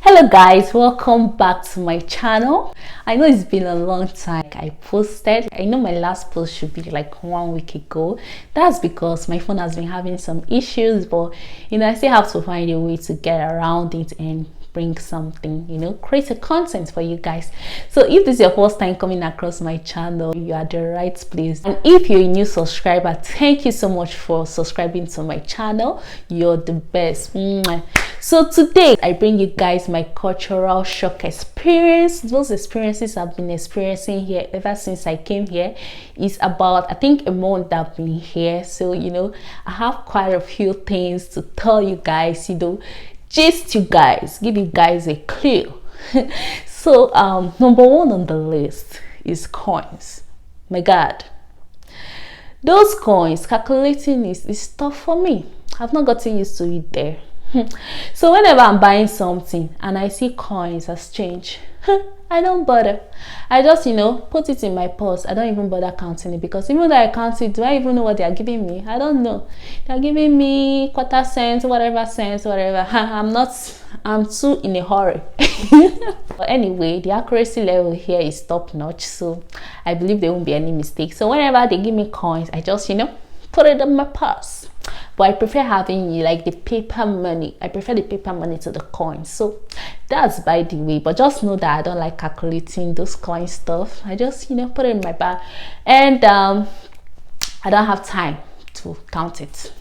Hello guys, welcome back to my channel. I know it's been a long time I posted. I know my last post should be like 1 week ago. That's because my phone has been having some issues, but I still have to find a way to get around it and bring something, create a content for you guys. So if this is your first time coming across my channel, you are at the right place. And if you're a new subscriber, thank you so much for subscribing to my channel. You're the best. So today I bring you guys my cultural shock experience. Those experiences I've been experiencing here ever since I came here. It's about, I think, a month that I've been here. So I have quite a few things to tell you guys, gist you guys, give you guys a clue. So number one on the list is coins. My god, those coins, calculating is tough for me. I've not gotten used to it there. So whenever I'm buying something and I see coins as change, I don't bother. I just put it in my purse. I don't even bother counting it, because even though I count it, do I even know what they are giving me? I don't know. They're giving me quarter cents, whatever. I'm too in a hurry. But anyway, the accuracy level here is top notch, so I believe there won't be any mistakes. So whenever they give me coins, I just put it in my purse. But I prefer having like the paper money. I prefer the paper money to the coins. So that's by the way. But just know that I don't like calculating those coin stuff. I just put it in my bag, and I don't have time to count it.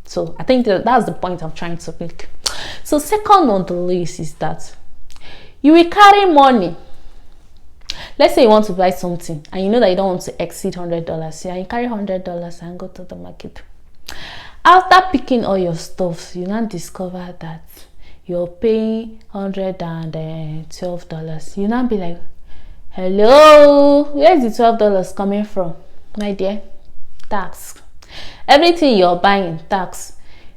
So I think that's the point I'm trying to make. So second on the list is that you will carry money. Let's say you want to buy something and you know that you don't want to exceed $100. So you carry $100 and go to the market. After picking all your stuff, you now discover that you're paying $112. You now be like, hello, where is the $12 coming from? My dear, tax. Everything you're buying, tax.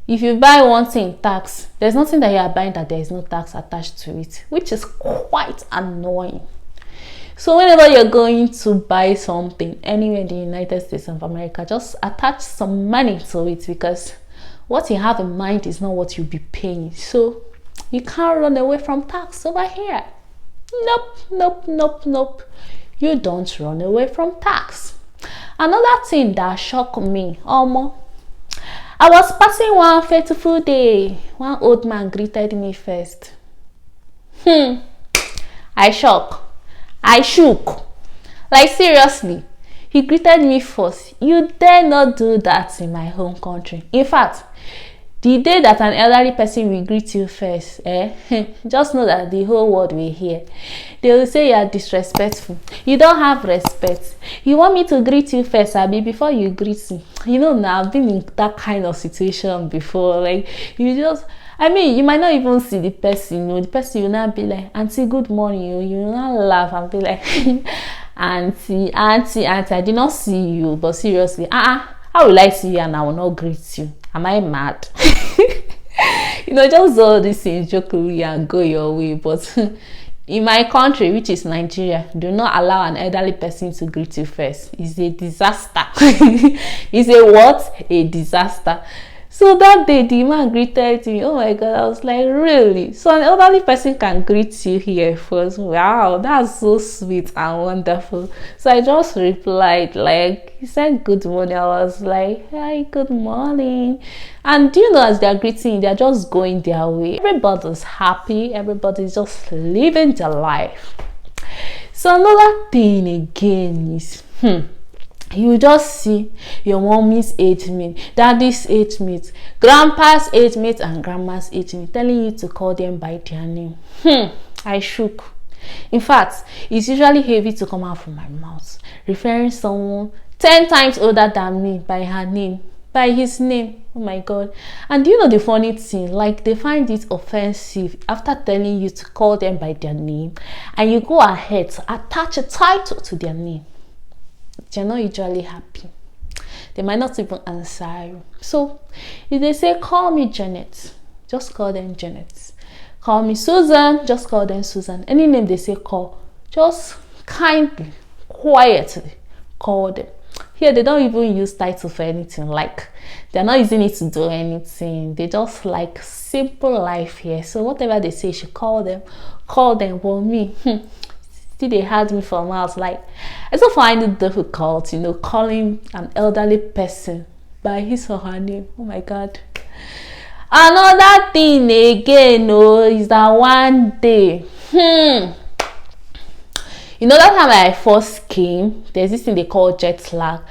If you buy one thing, tax. There's nothing that you are buying that there is no tax attached to it, which is quite annoying. So whenever you're going to buy something anywhere in the United States of America, just attach some money to it, because what you have in mind is not what you'll be paying. So you can't run away from tax over here. Nope. You don't run away from tax. Another thing that shocked me, I was passing one fateful day. One old man greeted me first. I shook. Like, seriously, he greeted me first. You dare not do that in my home country. In fact, the day that an elderly person will greet you first, just know that the whole world will hear. They will say you are disrespectful. You don't have respect. You want me to greet you first, Abby, before you greet me? Now I've been in that kind of situation before. Like, you might not even see the person. The person will not be like, Auntie, good morning. You will not laugh and be like, Auntie, I did not see you. But seriously, how will I see you and I will not greet you? Am I mad? Just do all these things jokingly and go your way. But in my country, which is Nigeria, do not allow an elderly person to greet you first. It's a disaster. It's a what? A disaster. So that day, the man greeted me. Oh my god, I was like, really? So an elderly person can greet you here first? Wow, that's so sweet and wonderful. So I just replied, like, he said good morning. I was like, hi, good morning. And as they're greeting, they're just going their way. Everybody's happy. Everybody's just living their life. So another thing again is, you just see your mommy's age mate, daddy's age mate, grandpa's age mate, and grandma's age mate telling you to call them by their name. I shook. In fact, it's usually heavy to come out from my mouth, referring someone 10 times older than me by her name, by his name. Oh my god. And the funny thing, like, they find it offensive after telling you to call them by their name, and you go ahead to attach a title to their name. They're not usually happy. They might not even answer you. So if they say, call me Janet, just call them Janet. Call me Susan, just call them Susan. Any name they say call, just kindly, quietly call them. Here they don't even use title for anything. Like, they're not using it to do anything. They just like simple life here. So whatever they say, she call them. But me, still they had me for miles. Like, I still find it difficult, you know, calling an elderly person by his or her name. Oh my God. Another thing again, is that one day, you know, that time I first came, there's this thing they call jet lag.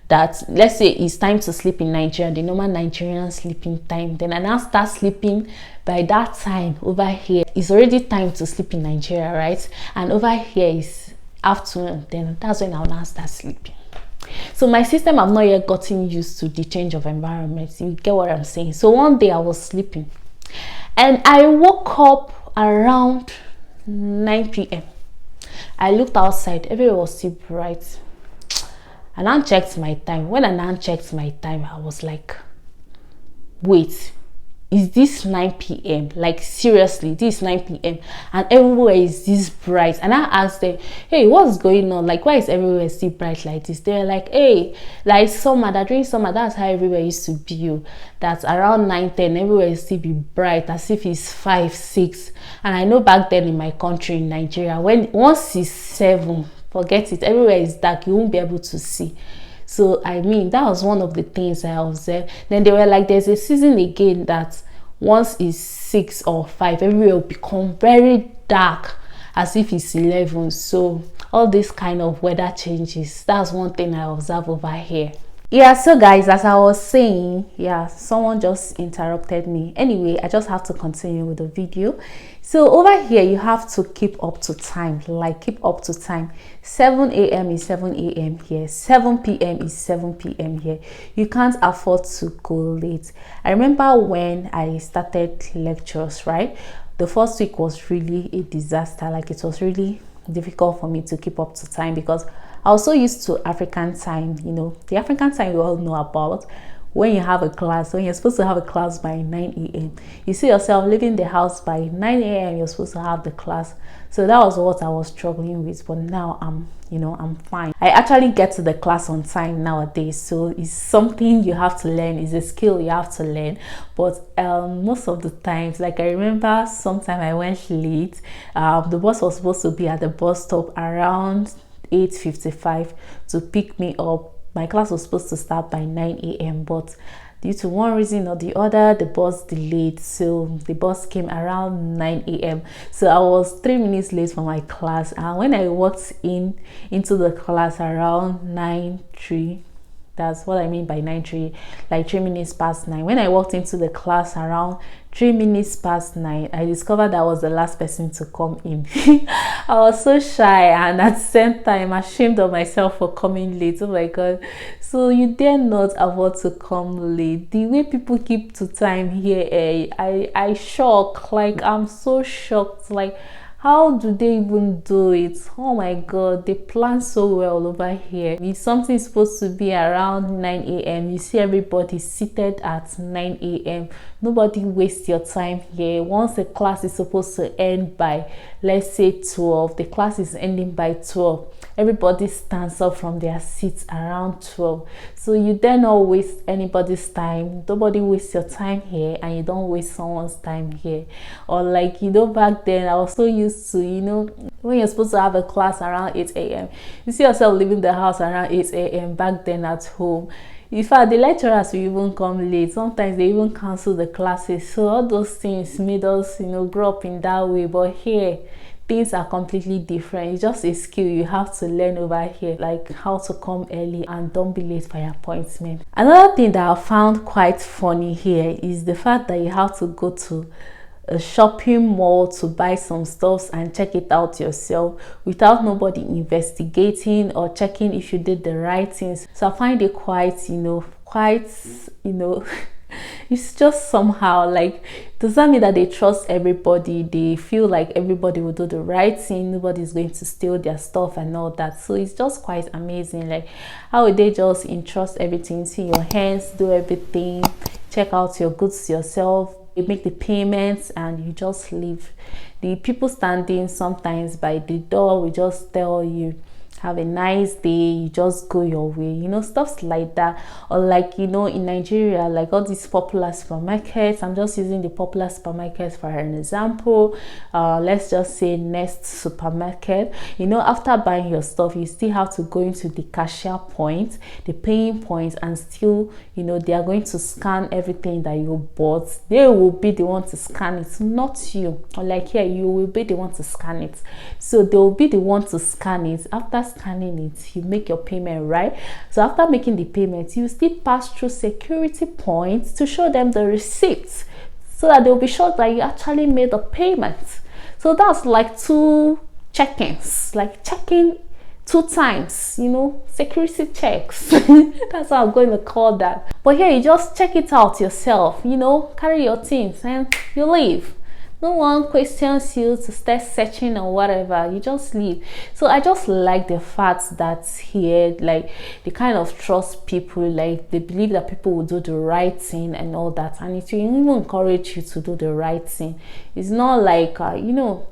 That, let's say it's time to sleep in Nigeria, the normal Nigerian sleeping time. Then I now start sleeping. By that time over here, it's already time to sleep in Nigeria, right? And over here is afternoon. Then that's when I'll now start sleeping. So my system have not yet gotten used to the change of environment. You get what I'm saying? So one day I was sleeping, and I woke up around 9 p.m. I looked outside, everywhere was still bright. And I checked my time. When I checked my time, I was like, wait, is this 9 p.m? Like, seriously, this is 9 p.m. and everywhere is this bright. And I asked them, hey, what's going on? Like, why is everywhere still bright like this? They're like, hey, like summer, that during summer, that's how everywhere used to be. That's around 9, 10, everywhere is still be bright, as if it's 5, 6. And I know back then in my country, in Nigeria, once it's 7, forget it, everywhere is dark, you won't be able to see. So I mean, that was one of the things I observed. Then they were like, there's a season again that once it's 6 or 5, everywhere will become very dark, as if it's 11. So all this kind of weather changes, that's one thing I observe over here. Yeah, so guys, as I was saying, yeah, someone just interrupted me. Anyway, I just have to continue with the video. So over here, you have to keep up to time, like keep up to time. 7 a.m. is 7 a.m. here, 7 p.m. is 7 p.m. here. You can't afford to go late. I remember when I started lectures, right? The first week was really a disaster. Like, it was really difficult for me to keep up to time, because I was so used to African time. You know, the African time we all know about. When you have a class, when you're supposed to have a class by 9 a.m, you see yourself leaving the house by 9 a.m, you're supposed to have the class. So that was what I was struggling with. But now I'm fine. I actually get to the class on time nowadays. So it's something you have to learn. It's a skill you have to learn. But most of the times, like, I remember sometime I went late. The bus was supposed to be at the bus stop around 8:55 to pick me up. My class was supposed to start by 9 a.m, but due to one reason or the other, the bus delayed. So the bus came around 9 a.m. So I was 3 minutes late for my class. And when I walked into the class around 9:03, that's what I mean by 9:03, like 3 minutes past 9. When I walked into the class around 3 minutes past 9, I discovered I was the last person to come in. I was so shy, and at the same time ashamed of myself for coming late. Oh my God. So you dare not afford to come late. The way people keep to time here, I shock. Like, I'm so shocked. Like, how do they even do it? Oh my God, they plan so well over here. If something's supposed to be around 9 a.m, you see everybody seated at 9 a.m. Nobody wastes your time here. Once the class is supposed to end by, let's say 12, the class is ending by 12. Everybody stands up from their seats around 12. So you dare not waste anybody's time. Nobody wastes your time here, and you don't waste someone's time here. Or like, back then I was so used to, when you're supposed to have a class around 8 a.m, you see yourself leaving the house around 8 a.m back then at home. In fact, the lecturers will even come late. Sometimes they even cancel the classes. So all those things made us, grow up in that way. But here, things are completely different. It's just a skill you have to learn over here, like how to come early and don't be late for your appointment. Another thing that I found quite funny here is the fact that you have to go to a shopping mall to buy some stuff and check it out yourself without nobody investigating or checking if you did the right things. So I find it quite it's just somehow like, does that mean that they trust everybody? They feel like everybody will do the right thing, nobody's going to steal their stuff and all that. So it's just quite amazing. Like, how would they just entrust everything to your hands, do everything, check out your goods yourself, you make the payments, and you just leave. The people standing sometimes by the door will just tell you, have a nice day, you just go your way, you know, stuff like that. Or like, you know, in Nigeria, like all these popular supermarkets, I'm just using the popular supermarkets for an example. Let's just say Nest supermarket. You know, after buying your stuff, you still have to go into the cashier point, the paying point, and still, you know, they are going to scan everything that you bought. They will be the one to scan it, not you. Or like here, you will be the one to scan it. So they will be the one to scan it. After scanning it, you make your payment, right? So after making the payment, you still pass through security points to show them the receipt, so that they'll be sure that you actually made the payment. So that's like two check-ins, like checking 2 times, you know, security checks. That's how I'm going to call that. But here, you just check it out yourself, you know, carry your things and you leave. No one questions you to start searching or whatever, you just leave. So I just like the fact that here, like, they kind of trust people, like they believe that people will do the right thing and all that, and it will even encourage you to do the right thing. It's not like you know,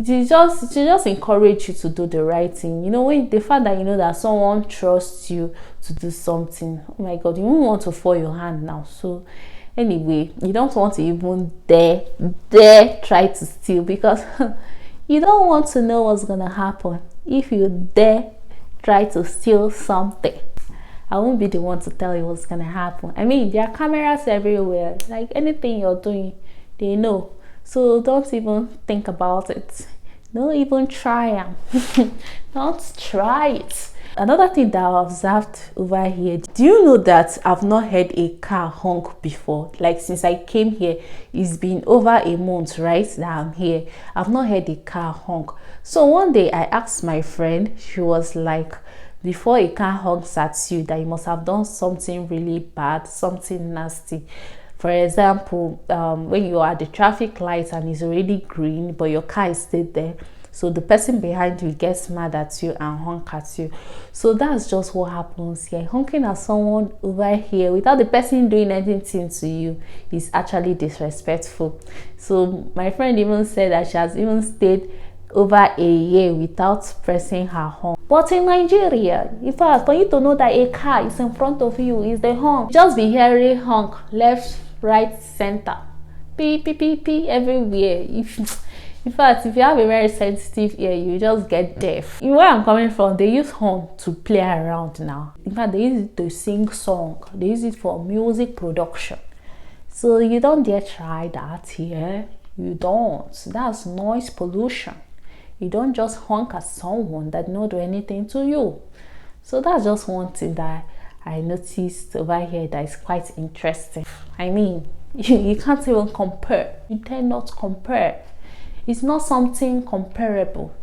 it just encourage you to do the right thing. You know, when the fact that you know that someone trusts you to do something, oh my god, you won't want to fall your hand now. So anyway, you don't want to even dare try to steal, because you don't want to know what's gonna happen if you dare try to steal something. I won't be the one to tell you what's gonna happen. I mean, there are cameras everywhere, like anything you're doing, they know. So don't even think about it. Don't even try it. Don't try it. Another thing that I observed over here, do you know that I've not heard a car honk before? Like, since I came here, it's been over a month, right, that I'm here. I've not heard a car honk. So one day I asked my friend, she was like, before a car honks at you, that you must have done something really bad, something nasty. For example, when you are at the traffic light and it's already green, but your car is still there, so the person behind you gets mad at you and honk at you. So that's just what happens here. Honking at someone over here without the person doing anything to you is actually disrespectful. So my friend even said that she has even stayed over a year without pressing her horn. But in Nigeria, in fact, for you to know that a car is in front of you, is the honk. Just be hearing honk left, right, center, beep, beep, beep, beep, everywhere. In fact, if you have a very sensitive ear, you just get deaf. Where I'm coming from, they use horn to play around now. In fact, they use it to sing song. They use it for music production. So you don't dare try that here. You don't. That's noise pollution. You don't just honk at someone that don't do anything to you. So that's just one thing that I noticed over here that is quite interesting. I mean, you can't even compare. You dare not compare. It's not something comparable.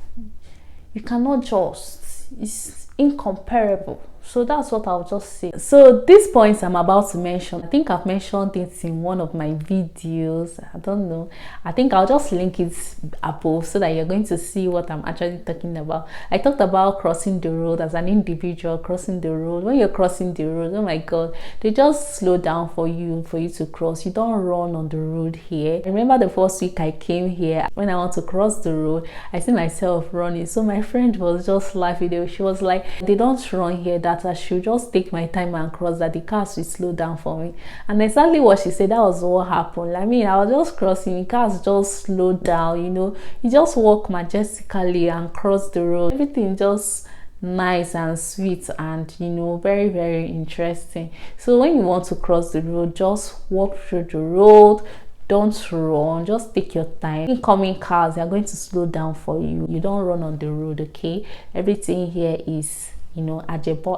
You cannot just. It's incomparable. So that's what I'll just say. So these points I'm about to mention, I think I've mentioned it in one of my videos. I don't know. I think I'll just link it above so that you're going to see what I'm actually talking about. I talked about crossing the road as an individual, crossing the road. When you're crossing the road, oh my god, they just slow down for you to cross. You don't run on the road here. I remember the first week I came here, when I want to cross the road, I see myself running. So my friend was just laughing. She was like, they don't run here, that I should just take my time and cross, that the cars will slow down for me. And exactly what she said, that was what happened. I mean, I was just crossing, the cars just slowed down, you know. You just walk majestically and cross the road. Everything just nice and sweet and, you know, very, very interesting. So when you want to cross the road, just walk through the road. Don't run, just take your time. Incoming cars, they are going to slow down for you. You don't run on the road, okay? Everything here is, you know, ajebo.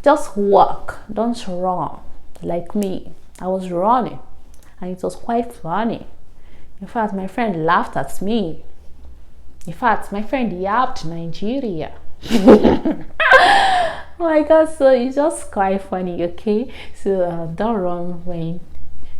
Just walk, don't run. Like me, I was running and it was quite funny. In fact, my friend laughed at me. In fact, my friend yapped Nigeria. Oh my god, so it's just quite funny, okay? So don't run when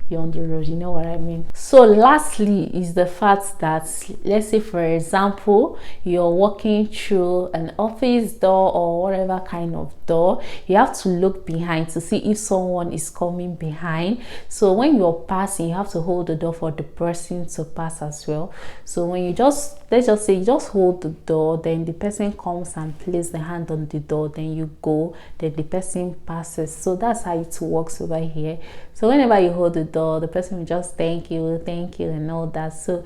you're on the road. You know what I mean? So lastly is the fact that, let's say for example, you're walking through an office door or whatever kind of door, you have to look behind to see if someone is coming behind. So when you're passing, you have to hold the door for the person to pass as well. So when you just, let's just say you just hold the door, then the person comes and places the hand on the door, then you go, then the person passes. So that's how it works over here. So whenever you hold the door, the person will just thank you and all that. So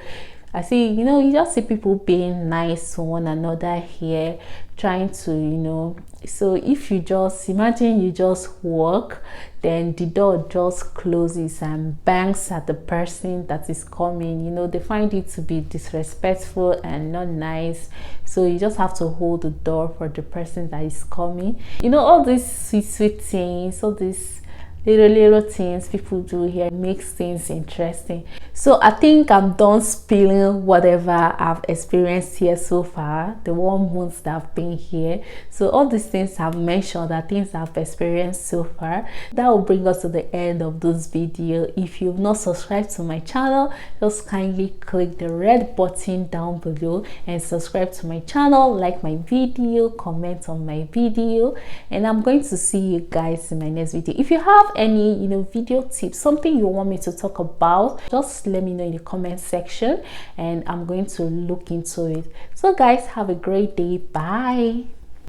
I see, you know, you just see people being nice to one another here, trying to, you know. So if you just imagine you just walk, then the door just closes and bangs at the person that is coming. You know, they find it to be disrespectful and not nice. So you just have to hold the door for the person that is coming. You know, all these sweet things, all these little things people do here makes things interesting. So I think I'm done spilling whatever I've experienced here so far, the 1 month that I've been here. So all these things I've mentioned are things I've experienced so far. That will bring us to the end of this video. If you've not subscribed to my channel, just kindly click the red button down below and subscribe to my channel, like my video, comment on my video, and I'm going to see you guys in my next video. If you have any, you know, video tips, something you want me to talk about, just let me know in the comment section and I'm going to look into it. So guys, have a great day. Bye.